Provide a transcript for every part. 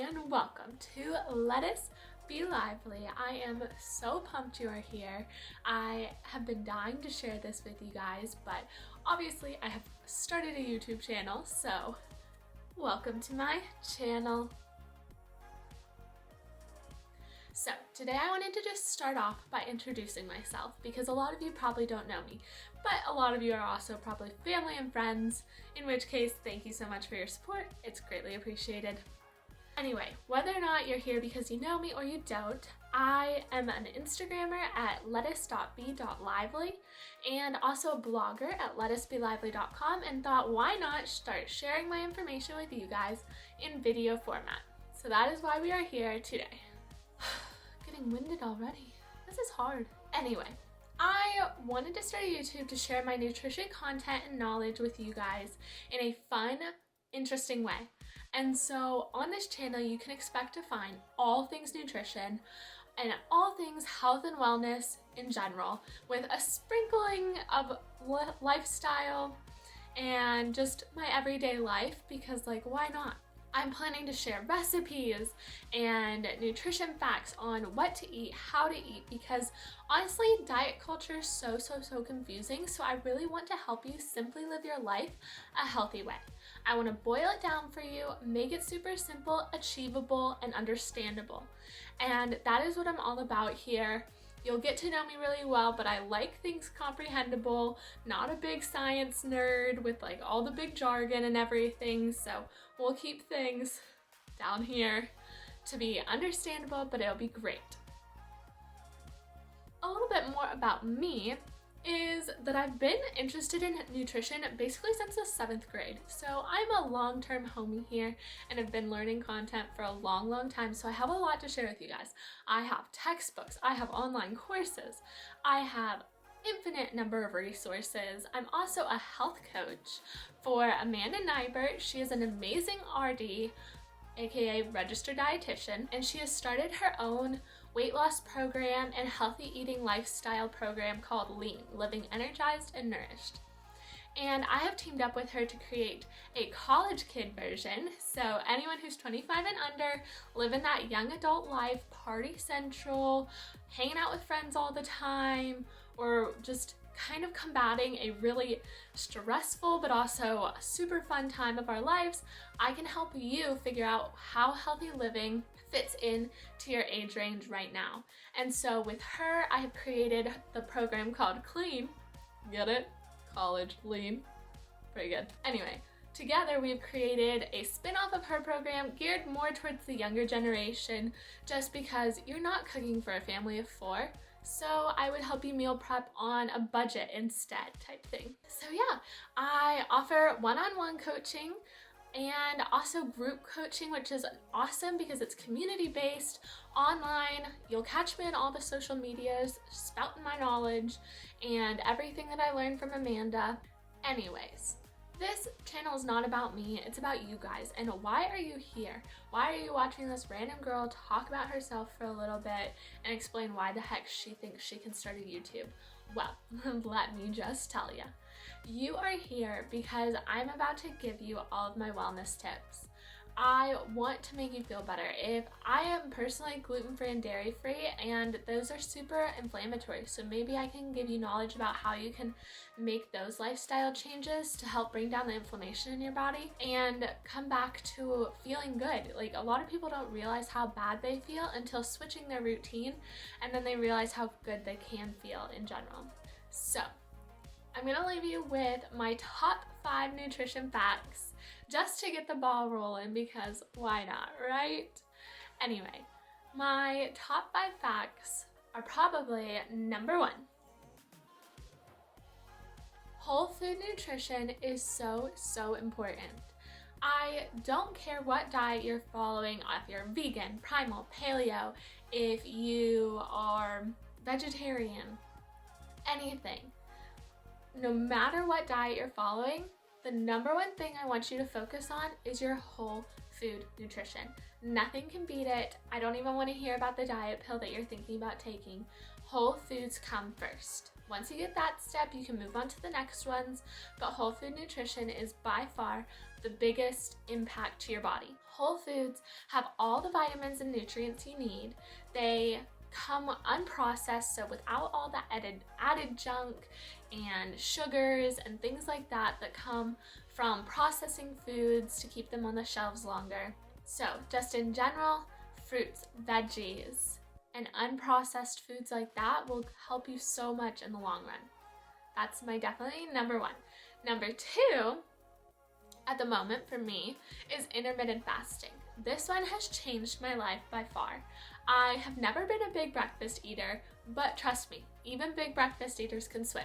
and welcome to Let Us Be Lively. I am so pumped you are here. I have been dying to share this with you guys, but obviously I have started a YouTube channel, so welcome to my channel. So today I wanted to just start off by introducing myself because a lot of you probably don't know me, but a lot of you are also probably family and friends, in which case thank you so much for your support. It's greatly appreciated. Anyway, whether or not you're here because you know me or you don't, I am an Instagrammer at lettuce.be.lively and also a blogger at lettucebelively.com, and thought why not start sharing my information with you guys in video format. So that is why we are here today. Getting winded already. This is hard. Anyway, I wanted to start a YouTube to share my nutrition content and knowledge with you guys in a fun, interesting way. And so on this channel, you can expect to find all things nutrition and all things health and wellness in general, with a sprinkling of lifestyle and just my everyday life, because why not? I'm planning to share recipes and nutrition facts on what to eat, how to eat, because honestly, diet culture is so confusing. So I really want to help you simply live your life a healthy way. I want to boil it down for you, make it super simple, achievable, and understandable. And that is what I'm all about here. You'll get to know me really well, but I like things comprehensible, not a big science nerd with all the big jargon and everything. So we'll keep things down here to be understandable, but it'll be great. A little bit more about me is that I've been interested in nutrition basically since the 7th grade. So I'm a long-term homie here and have been learning content for a long time. So I have a lot to share with you guys. I have textbooks, I have online courses, I have infinite number of resources. I'm also a health coach for Amanda Nybert. She is an amazing RD, aka registered dietitian, and she has started her own weight loss program and healthy eating lifestyle program called Lean, Living Energized and Nourished. And I have teamed up with her to create a college kid version. So anyone who's 25 and under, living that young adult life, party central, hanging out with friends all the time, or just kind of combating a really stressful but also super fun time of our lives, I can help you figure out how healthy living fits in to your age range right now. And so with her, I have created the program called Clean. Get it? College Lean. Pretty good. Anyway, together we've created a spin-off of her program geared more towards the younger generation, just because you're not cooking for a family of 4. So I would help you meal prep on a budget instead type thing. So yeah, I offer one-on-one coaching and also group coaching, which is awesome because it's community-based, online. You'll catch me on all the social medias, spouting my knowledge and everything that I learned from Amanda. Anyways, this channel is not about me, it's about you guys. And why are you here? Why are you watching this random girl talk about herself for a little bit and explain why the heck she thinks she can start a YouTube? Well, let me just tell you. You are here because I'm about to give you all of my wellness tips. I want to make you feel better. If I am personally gluten-free and dairy-free, and those are super inflammatory, so maybe I can give you knowledge about how you can make those lifestyle changes to help bring down the inflammation in your body and come back to feeling good. A lot of people don't realize how bad they feel until switching their routine, and then they realize how good they can feel in general. So I'm gonna leave you with my top 5 nutrition facts just to get the ball rolling, because why not, right? Anyway, my top 5 facts are probably number 1. Whole food nutrition is so important. I don't care what diet you're following, if you're vegan, primal, paleo, if you are vegetarian, anything. No matter what diet you're following, the number 1 thing I want you to focus on is your whole food nutrition. Nothing can beat it. I don't even want to hear about the diet pill that you're thinking about taking. Whole foods come first. Once you get that step, you can move on to the next ones, but whole food nutrition is by far the biggest impact to your body. Whole foods have all the vitamins and nutrients you need. They come unprocessed, so without all that added junk and sugars and things like that that come from processing foods to keep them on the shelves longer. So just in general, fruits, veggies, and unprocessed foods like that will help you so much in the long run. That's my definitely number one. Number two, at the moment for me, is intermittent fasting. This one has changed my life by far. I have never been a big breakfast eater, but trust me, even big breakfast eaters can switch.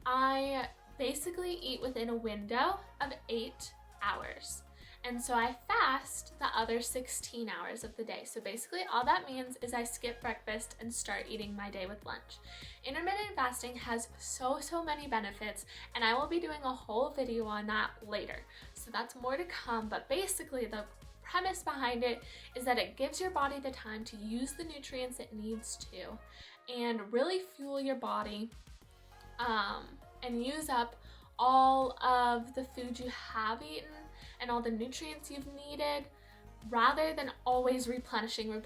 I basically eat within a window of 8 hours. And so I fast the other 16 hours of the day. So basically all that means is I skip breakfast and start eating my day with lunch. Intermittent fasting has so many benefits, and I will be doing a whole video on that later. So that's more to come, but basically the premise behind it is that it gives your body the time to use the nutrients it needs to and really fuel your body and use up all of the food you have eaten and all the nutrients you've needed, rather than always replenishing and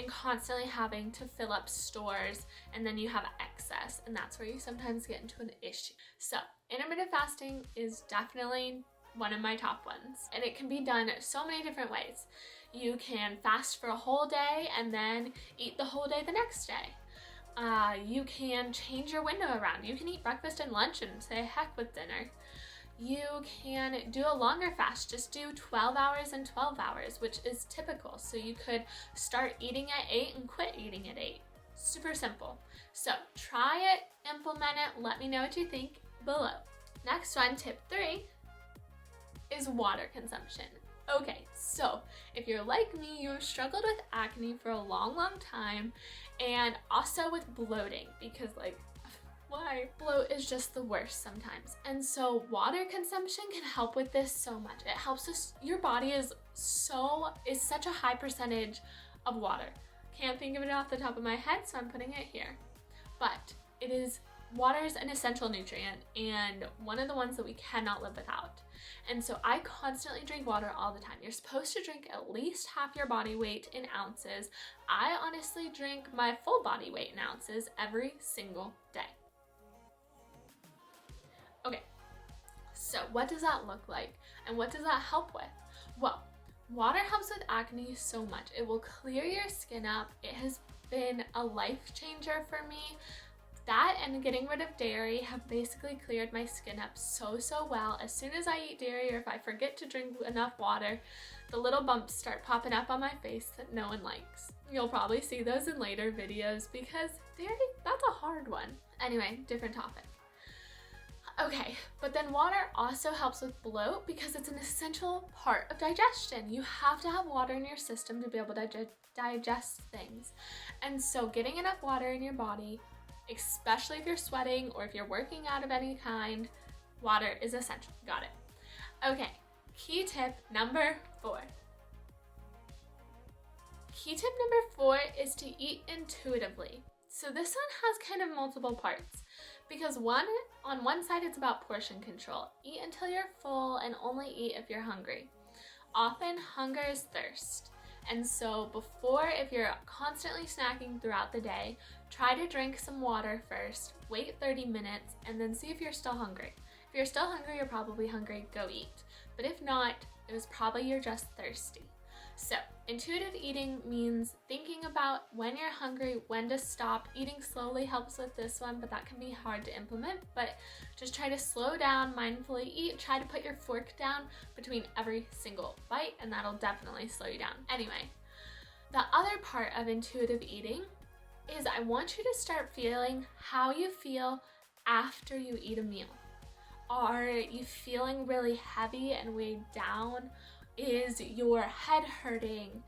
constantly having to fill up stores, and then you have excess, and that's where you sometimes get into an issue. So intermittent fasting is definitely one of my top ones, and it can be done so many different ways. You can fast for a whole day and then eat the whole day the next day. You can change your window around. You can eat breakfast and lunch and say heck with dinner. You can do a longer fast, just do 12 hours and 12 hours, which is typical. So you could start eating at 8 and quit eating at 8. Super simple. So try it, implement it, let me know what you think below. Next one, tip 3, is water consumption. Okay, so if you're like me, you've struggled with acne for a long time, and also with bloating, because why? Bloat is just the worst sometimes. And so water consumption can help with this so much. It helps us, your body is such a high percentage of water. Can't think of it off the top of my head, so I'm putting it here. But water is an essential nutrient and one of the ones that we cannot live without. And so I constantly drink water all the time. You're supposed to drink at least half your body weight in ounces. I honestly drink my full body weight in ounces every single day. Okay, so what does that look like and what does that help with? Well, water helps with acne so much. It will clear your skin up. It has been a life changer for me. That and getting rid of dairy have basically cleared my skin up so well. As soon as I eat dairy, or if I forget to drink enough water, the little bumps start popping up on my face that no one likes. You'll probably see those in later videos because dairy, that's a hard one. Anyway, different topic. Okay, but then water also helps with bloat because it's an essential part of digestion. You have to have water in your system to be able to digest things. And so getting enough water in your body, especially if you're sweating or if you're working out of any kind, water is essential. Got it. Okay, key tip number 4. Key tip number 4 is to eat intuitively. So this one has kind of multiple parts because on one side it's about portion control. Eat until you're full and only eat if you're hungry. Often hunger is thirst. And so if you're constantly snacking throughout the day, try to drink some water first, wait 30 minutes, and then see if you're still hungry. If you're still hungry, you're probably hungry, go eat. But if not, it was probably you're just thirsty. So intuitive eating means thinking about when you're hungry, when to stop. Eating slowly helps with this one, but that can be hard to implement. But just try to slow down, mindfully eat. Try to put your fork down between every single bite, and that'll definitely slow you down. Anyway, the other part of intuitive eating is I want you to start feeling how you feel after you eat a meal. Are you feeling really heavy and weighed down? Is your head hurting?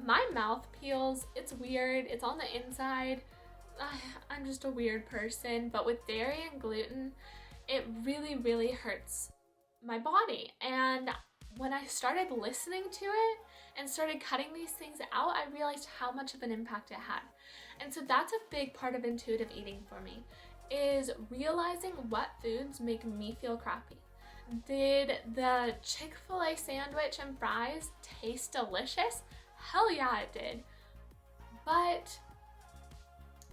My mouth peels. It's weird. It's on the inside. I'm just a weird person. But with dairy and gluten, it really hurts my body. And when I started listening to it and started cutting these things out, I realized how much of an impact it had. And so that's a big part of intuitive eating for me, is realizing what foods make me feel crappy. Did the Chick-fil-A sandwich and fries taste delicious? Hell yeah, it did. But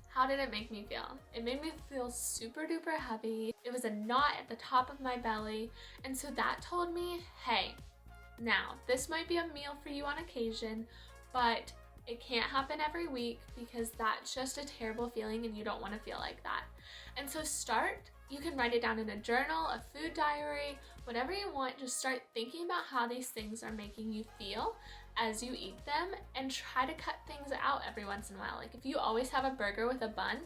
how did it make me feel? It made me feel super duper heavy. It was a knot at the top of my belly. And so that told me, hey, now this might be a meal for you on occasion, but it can't happen every week because that's just a terrible feeling and you don't want to feel like that. And so you can write it down in a journal, a food diary, whatever you want. Just start thinking about how these things are making you feel as you eat them, and try to cut things out every once in a while. Like if you always have a burger with a bun,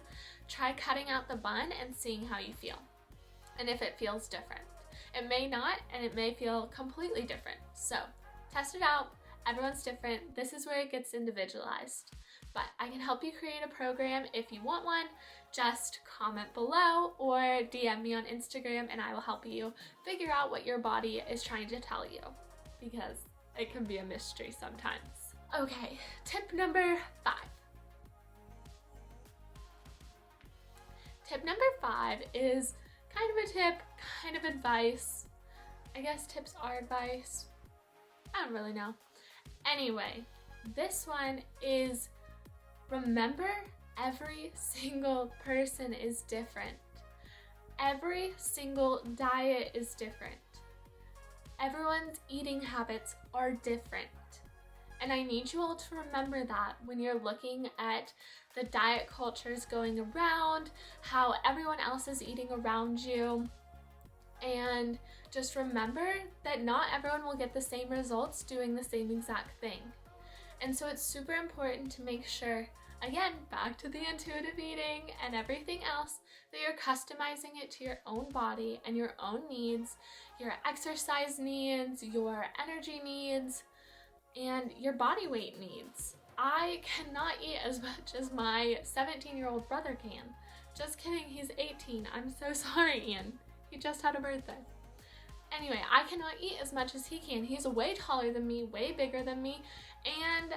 try cutting out the bun and seeing how you feel and if it feels different. It may not, and it may feel completely different. So test it out. Everyone's different. This is where it gets individualized. But I can help you create a program if you want one. Just comment below or DM me on Instagram and I will help you figure out what your body is trying to tell you, because it can be a mystery sometimes. Okay, tip number 5. Tip number 5 is kind of a tip, kind of advice. I guess tips are advice. I don't really know. Anyway, this one is, remember, every single person is different. Every single diet is different. Everyone's eating habits are different. And I need you all to remember that when you're looking at the diet cultures going around, how everyone else is eating around you. And just remember that not everyone will get the same results doing the same exact thing. And so it's super important to make sure, again, back to the intuitive eating and everything else, that you're customizing it to your own body and your own needs, your exercise needs, your energy needs, and your body weight needs. I cannot eat as much as my 17-year-old brother can. Just kidding, he's 18. I'm so sorry, Ian. He just had a birthday. Anyway, I cannot eat as much as he can. He's way taller than me, way bigger than me, and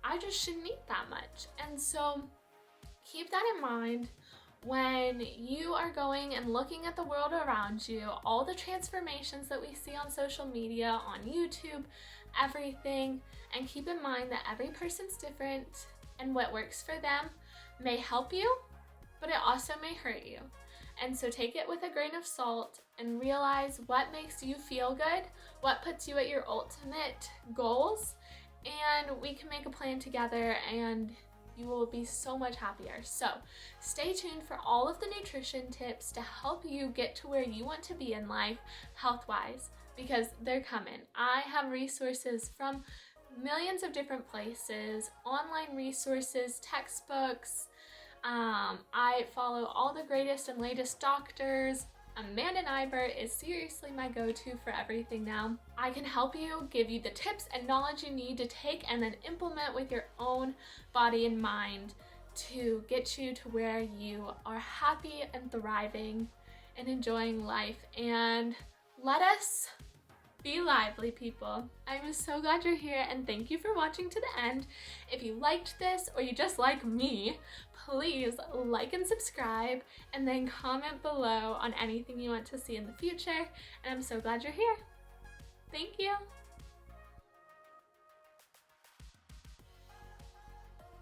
I just shouldn't eat that much. And so keep that in mind when you are going and looking at the world around you, all the transformations that we see on social media, on YouTube, everything, and keep in mind that every person's different and what works for them may help you, but it also may hurt you. And so take it with a grain of salt and realize what makes you feel good, what puts you at your ultimate goals, and we can make a plan together and you will be so much happier. So stay tuned for all of the nutrition tips to help you get to where you want to be in life health-wise, because they're coming. I have resources from millions of different places, online resources, textbooks. I follow all the greatest and latest doctors. Amanda Nybert is seriously my go-to for everything now. I can help you, give you the tips and knowledge you need to take and then implement with your own body and mind to get you to where you are happy and thriving and enjoying life. And let us be lively, people. I'm so glad you're here and thank you for watching to the end. If you liked this or you just like me, please like and subscribe and then comment below on anything you want to see in the future. And I'm so glad you're here. Thank you.